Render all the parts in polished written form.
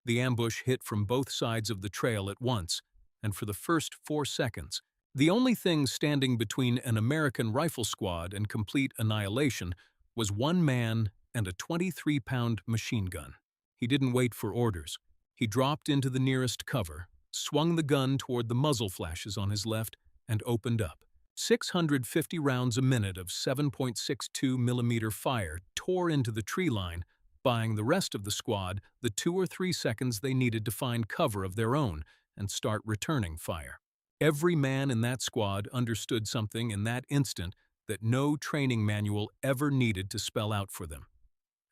The ambush hit from both sides of the trail at once, and for the first 4 seconds, the only thing standing between an American rifle squad and complete annihilation was one man and a 23-pound machine gun. He didn't wait for orders. He dropped into the nearest cover, swung the gun toward the muzzle flashes on his left, and opened up. 650 rounds a minute of 7.62 millimeter fire tore into the tree line, buying the rest of the squad the 2 or 3 seconds they needed to find cover of their own and start returning fire. Every man in that squad understood something in that instant that no training manual ever needed to spell out for them.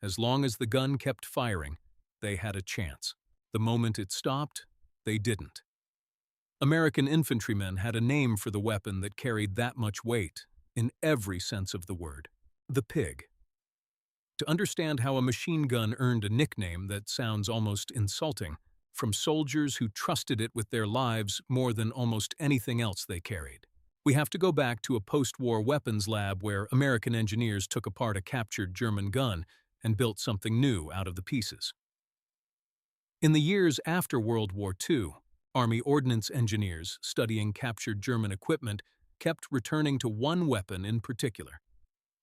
As long as the gun kept firing, they had a chance. The moment it stopped, they didn't. American infantrymen had a name for the weapon that carried that much weight, in every sense of the word: the pig. To understand how a machine gun earned a nickname that sounds almost insulting, from soldiers who trusted it with their lives more than almost anything else they carried, we have to go back to a post-war weapons lab where American engineers took apart a captured German gun and built something new out of the pieces. In the years after World War II, Army ordnance engineers studying captured German equipment kept returning to one weapon in particular: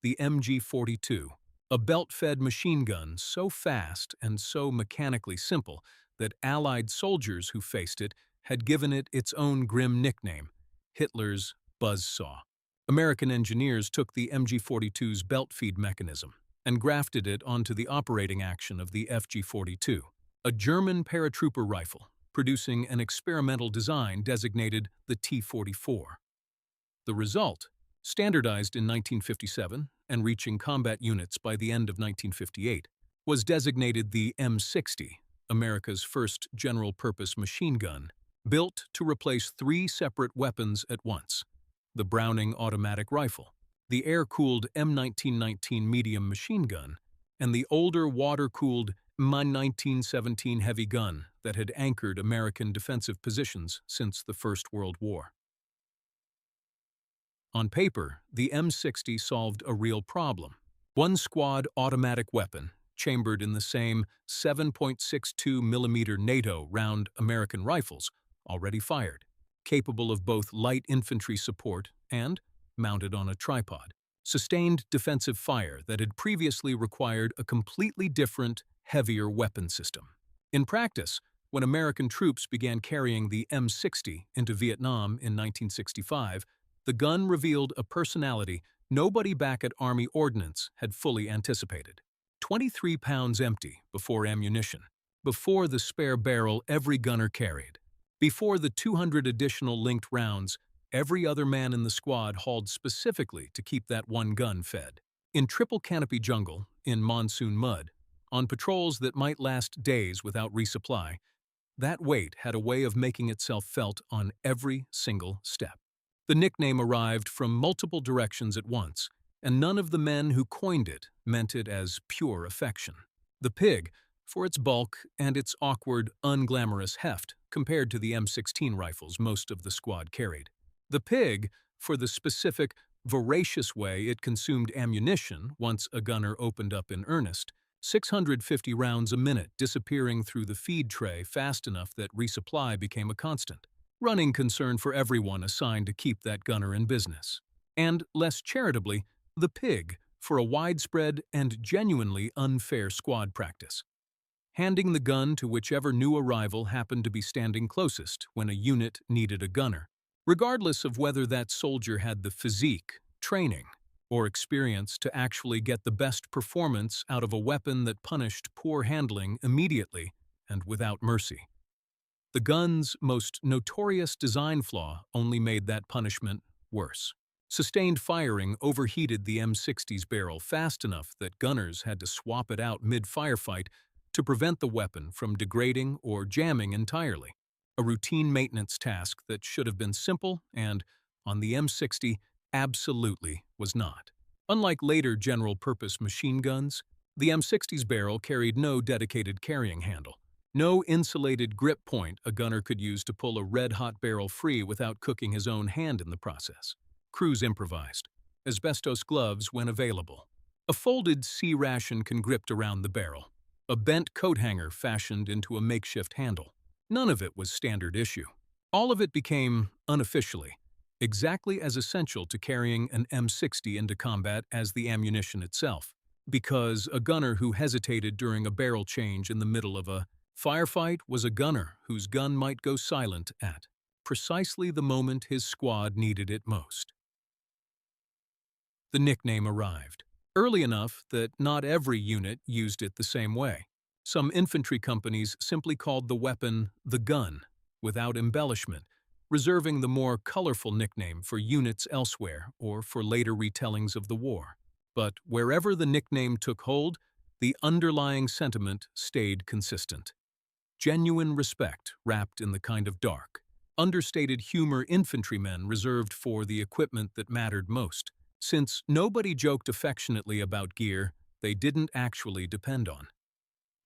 the MG42, a belt-fed machine gun so fast and so mechanically simple that Allied soldiers who faced it had given it its own grim nickname: Hitler's buzzsaw. American engineers took the MG42's belt feed mechanism and grafted it onto the operating action of the FG42, a German paratrooper rifle, producing an experimental design designated the T-44. The result, standardized in 1957 and reaching combat units by the end of 1958, was designated the M60, America's first general-purpose machine gun, built to replace 3 separate weapons at once: the Browning automatic rifle, the air-cooled M1919 medium machine gun, and the older water-cooled M1917 heavy gun that had anchored American defensive positions since the First World War. On paper, the M60 solved a real problem. One squad automatic weapon, chambered in the same 7.62 millimeter NATO round American rifles, already fired, capable of both light infantry support and, mounted on a tripod, sustained defensive fire that had previously required a completely different, heavier weapon system. In practice, when American troops began carrying the M60 into Vietnam in 1965, the gun revealed a personality nobody back at Army Ordnance had fully anticipated. 23 pounds empty before ammunition, before the spare barrel every gunner carried, before the 200 additional linked rounds every other man in the squad hauled specifically to keep that one gun fed. In triple canopy jungle, in monsoon mud, on patrols that might last days without resupply, that weight had a way of making itself felt on every single step. The nickname arrived from multiple directions at once, and none of the men who coined it meant it as pure affection. The pig, for its bulk and its awkward, unglamorous heft compared to the M16 rifles most of the squad carried. The pig, for the specific, voracious way it consumed ammunition once a gunner opened up in earnest, 650 rounds a minute disappearing through the feed tray fast enough that resupply became a constant. Running concern for everyone assigned to keep that gunner in business. And, less charitably, the pig, for a widespread and genuinely unfair squad practice. Handing the gun to whichever new arrival happened to be standing closest when a unit needed a gunner, regardless of whether that soldier had the physique, training, or experience to actually get the best performance out of a weapon that punished poor handling immediately and without mercy. The gun's most notorious design flaw only made that punishment worse. Sustained firing overheated the M60's barrel fast enough that gunners had to swap it out mid-firefight to prevent the weapon from degrading or jamming entirely, a routine maintenance task that should have been simple and, on the M60, absolutely was not. Unlike later general-purpose machine guns, the M60's barrel carried no dedicated carrying handle. No insulated grip point a gunner could use to pull a red-hot barrel free without cooking his own hand in the process. Crews improvised. Asbestos gloves when available. A folded C-ration can gripped around the barrel. a bent coat hanger fashioned into a makeshift handle. None of it was standard issue. All of it became, unofficially, exactly as essential to carrying an M60 into combat as the ammunition itself, because a gunner who hesitated during a barrel change in the middle of a firefight was a gunner whose gun might go silent at precisely the moment his squad needed it most. The nickname arrived early enough that not every unit used it the same way. Some infantry companies simply called the weapon the gun, without embellishment, reserving the more colorful nickname for units elsewhere or for later retellings of the war. But wherever the nickname took hold, the underlying sentiment stayed consistent. Genuine respect wrapped in the kind of dark, understated humor infantrymen reserved for the equipment that mattered most. Since nobody joked affectionately about gear they didn't actually depend on.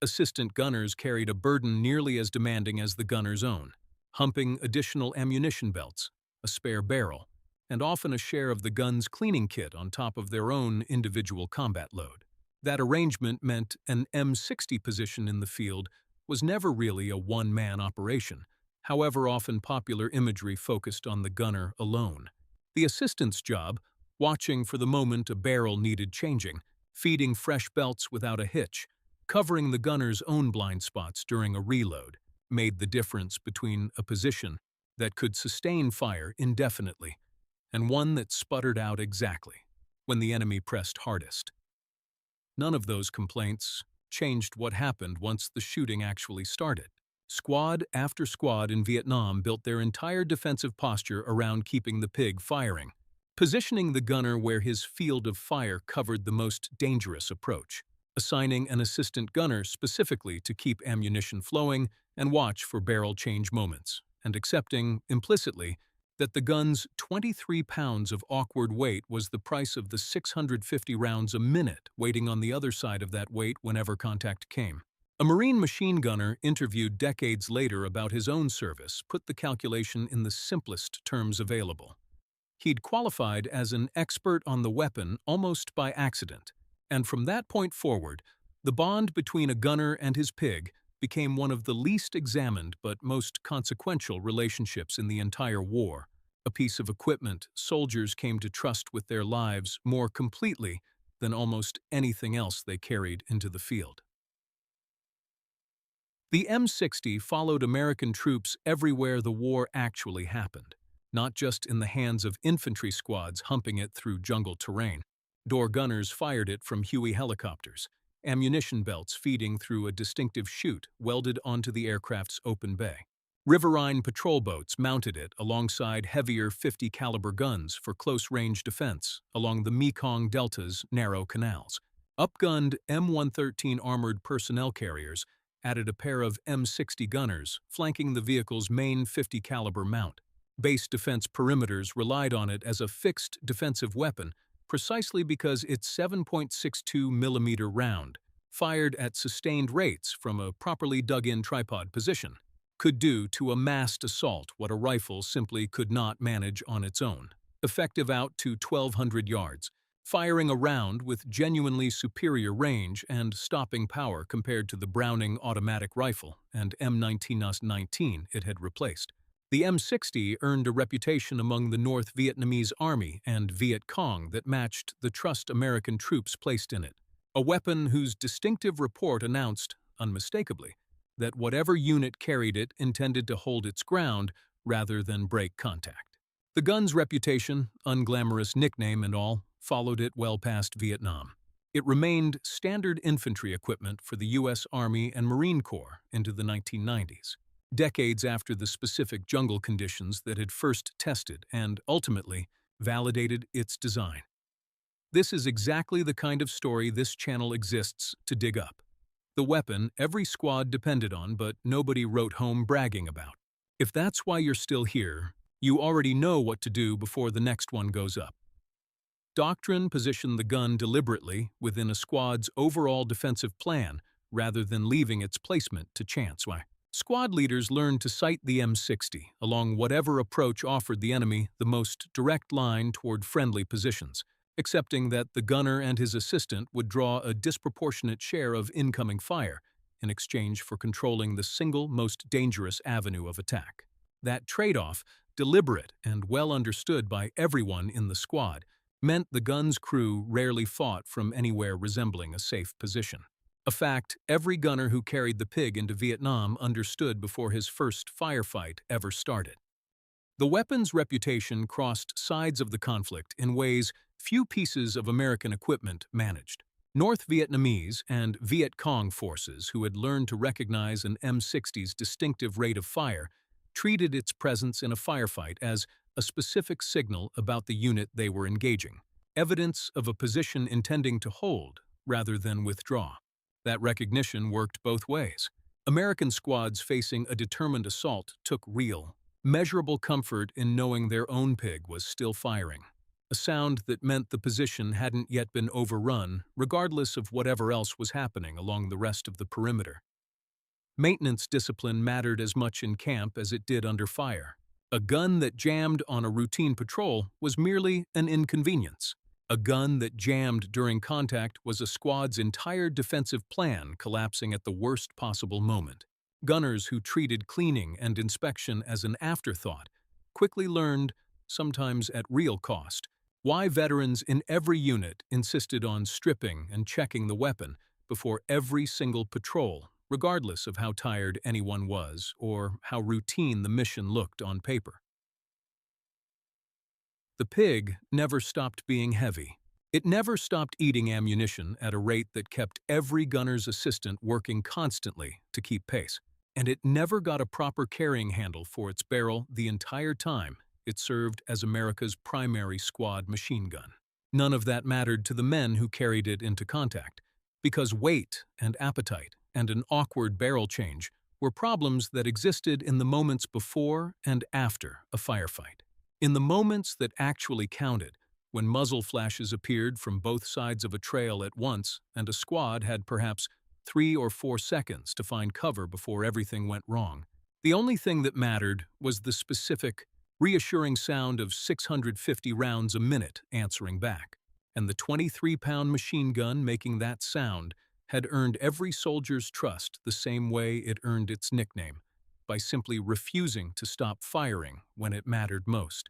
Assistant gunners carried a burden nearly as demanding as the gunner's own, humping additional ammunition belts, a spare barrel, and often a share of the gun's cleaning kit on top of their own individual combat load. That arrangement meant an M60 position in the field was never really a one-man operation, however often popular imagery focused on the gunner alone. The assistant's job, watching for the moment a barrel needed changing, feeding fresh belts without a hitch, covering the gunner's own blind spots during a reload, made the difference between a position that could sustain fire indefinitely and one that sputtered out exactly when the enemy pressed hardest. None of those complaints changed what happened once the shooting actually started. Squad after squad in Vietnam built their entire defensive posture around keeping the pig firing, positioning the gunner where his field of fire covered the most dangerous approach, assigning an assistant gunner specifically to keep ammunition flowing and watch for barrel change moments, and accepting, implicitly, that the gun's 23 pounds of awkward weight was the price of the 650 rounds a minute waiting on the other side of that weight whenever contact came. A Marine machine gunner interviewed decades later about his own service put the calculation in the simplest terms available. He'd qualified as an expert on the weapon almost by accident, and from that point forward, the bond between a gunner and his pig became one of the least examined but most consequential relationships in the entire war, a piece of equipment soldiers came to trust with their lives more completely than almost anything else they carried into the field. The M60 followed American troops everywhere the war actually happened, not just in the hands of infantry squads humping it through jungle terrain. Door gunners fired it from Huey helicopters, ammunition belts feeding through a distinctive chute welded onto the aircraft's open bay. Riverine patrol boats mounted it alongside heavier 50 caliber guns for close-range defense along the Mekong Delta's narrow canals. Upgunned M113 armored personnel carriers added a pair of M60 gunners flanking the vehicle's main 50 caliber mount. Base defense perimeters relied on it as a fixed defensive weapon precisely because its 7.62 millimeter round, fired at sustained rates from a properly dug-in tripod position, could do to a massed assault what a rifle simply could not manage on its own. Effective out to 1,200 yards, firing a round with genuinely superior range and stopping power compared to the Browning automatic rifle and M1919 it had replaced. The M60 earned a reputation among the North Vietnamese Army and Viet Cong that matched the trust American troops placed in it, a weapon whose distinctive report announced, unmistakably, that whatever unit carried it intended to hold its ground rather than break contact. The gun's reputation, unglamorous nickname and all, followed it well past Vietnam. It remained standard infantry equipment for the U.S. Army and Marine Corps into the 1990s. Decades after the specific jungle conditions that had first tested and, ultimately, validated its design. This is exactly the kind of story this channel exists to dig up. The weapon every squad depended on but nobody wrote home bragging about. If that's why you're still here, you already know what to do before the next one goes up. Doctrine positioned the gun deliberately within a squad's overall defensive plan rather than leaving its placement to chance. Squad leaders learned to sight the M60 along whatever approach offered the enemy the most direct line toward friendly positions, accepting that the gunner and his assistant would draw a disproportionate share of incoming fire in exchange for controlling the single most dangerous avenue of attack. That trade-off, deliberate and well understood by everyone in the squad, meant the gun's crew rarely fought from anywhere resembling a safe position. A fact every gunner who carried the pig into Vietnam understood before his first firefight ever started. The weapon's reputation crossed sides of the conflict in ways few pieces of American equipment managed. North Vietnamese and Viet Cong forces, who had learned to recognize an M60's distinctive rate of fire, treated its presence in a firefight as a specific signal about the unit they were engaging, evidence of a position intending to hold rather than withdraw. That recognition worked both ways. American squads facing a determined assault took real, measurable comfort in knowing their own pig was still firing, a sound that meant the position hadn't yet been overrun, regardless of whatever else was happening along the rest of the perimeter. Maintenance discipline mattered as much in camp as it did under fire. A gun that jammed on a routine patrol was merely an inconvenience. A gun that jammed during contact was a squad's entire defensive plan collapsing at the worst possible moment. Gunners who treated cleaning and inspection as an afterthought quickly learned, sometimes at real cost, why veterans in every unit insisted on stripping and checking the weapon before every single patrol, regardless of how tired anyone was or how routine the mission looked on paper. The pig never stopped being heavy. It never stopped eating ammunition at a rate that kept every gunner's assistant working constantly to keep pace. And it never got a proper carrying handle for its barrel the entire time it served as America's primary squad machine gun. None of that mattered to the men who carried it into contact, because weight and appetite and an awkward barrel change were problems that existed in the moments before and after a firefight. In the moments that actually counted, when muzzle flashes appeared from both sides of a trail at once and a squad had perhaps 3 or 4 seconds to find cover before everything went wrong, the only thing that mattered was the specific, reassuring sound of 650 rounds a minute answering back. And the 23-pound machine gun making that sound had earned every soldier's trust the same way it earned its nickname, by simply refusing to stop firing when it mattered most.